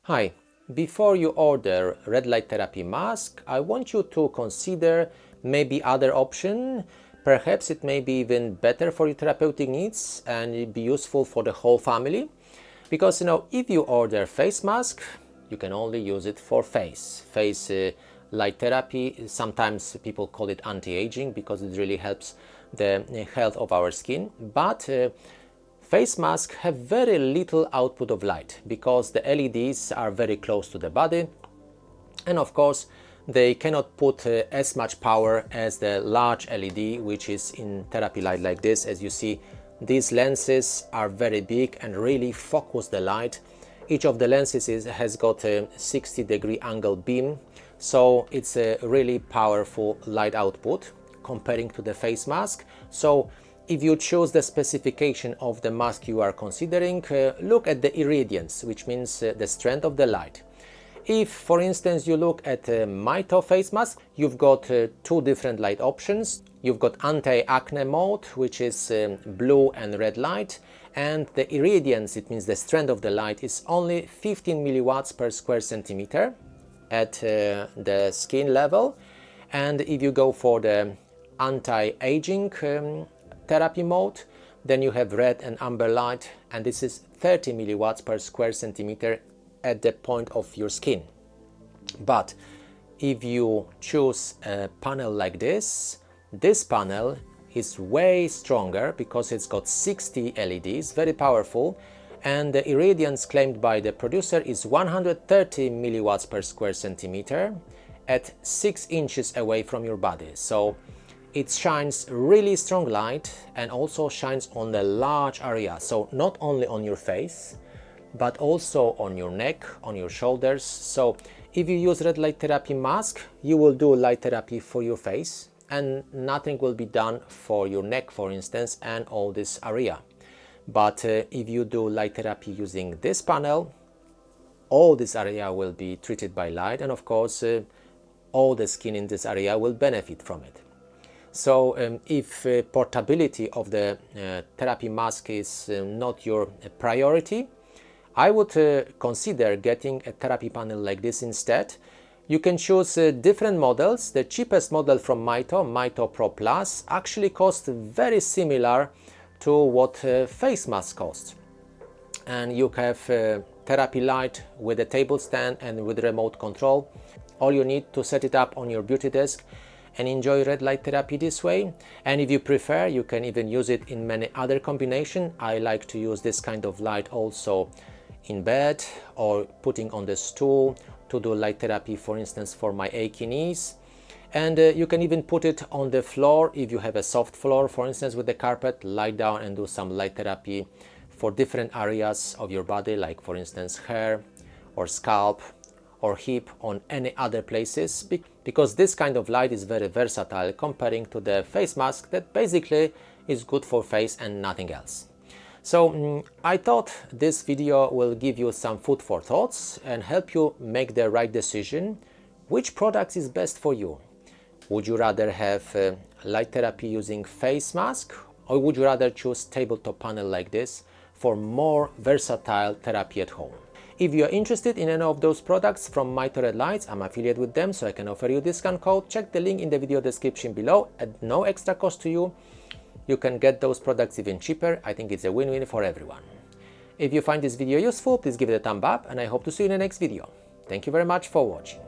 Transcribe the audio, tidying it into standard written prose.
Hi, before you order red light therapy mask, I want you to consider maybe other option. Perhaps it may be even better for your therapeutic needs and it'd be useful for the whole family. Because if you order face mask, you can only use it for face. Light therapy, sometimes people call it anti-aging because it really helps the health of our skin. But face masks have very little output of light because the LEDs are very close to the body, and of course they cannot put as much power as the large LED, which is in therapy light like this. As you see, these lenses are very big and really focus the light. Each of the lenses has got a 60-degree angle beam, so it's a really powerful light output comparing to the face mask. So if you choose the specification of the mask you are considering, look at the irradiance, which means the strength of the light. If, for instance, you look at a Mito face mask, you've got two different light options. You've got anti-acne mode, which is blue and red light, and the irradiance, it means the strength of the light, is only 15 milliwatts per square centimeter at the skin level. And if you go for the anti-aging therapy mode, then you have red and amber light, and this is 30 milliwatts per square centimeter at the point of your skin. But if you choose a panel like this panel is way stronger because it's got 60 LEDs, very powerful, and the irradiance claimed by the producer is 130 milliwatts per square centimeter at 6 inches away from your body. So it shines really strong light and also shines on the large area, so not only on your face but also on your neck, on your shoulders. So if you use red light therapy mask, you will do light therapy for your face and nothing will be done for your neck, for instance, and all this area. But if you do light therapy using this panel, all this area will be treated by light, and of course all the skin in this area will benefit from it. So if portability of the therapy mask is not your priority, I would consider getting a therapy panel like this instead. You can choose different models. The cheapest model from Mito Pro Plus, actually costs very similar to what face mask costs. And you have therapy light with a table stand and with remote control. All you need to set it up on your beauty desk and enjoy red light therapy this way. And if you prefer, you can even use it in many other combinations. I like to use this kind of light also in bed or putting on the stool to do light therapy, for instance, for my achy knees. And you can even put it on the floor if you have a soft floor, for instance, with the carpet. Lie down and do some light therapy for different areas of your body, like for instance hair or scalp or hip, on any other places, because this kind of light is very versatile comparing to the face mask that basically is good for face and nothing else. So I thought this video will give you some food for thoughts and help you make the right decision. Which product is best for you? Would you rather have light therapy using face mask, or would you rather choose tabletop panel like this for more versatile therapy at home? If you are interested in any of those products from Mito Red Lights, I'm affiliated with them, so I can offer you a discount code. Check the link in the video description below at no extra cost to you. You can get those products even cheaper. I think it's a win-win for everyone. If you find this video useful, please give it a thumb up, and I hope to see you in the next video. Thank you very much for watching.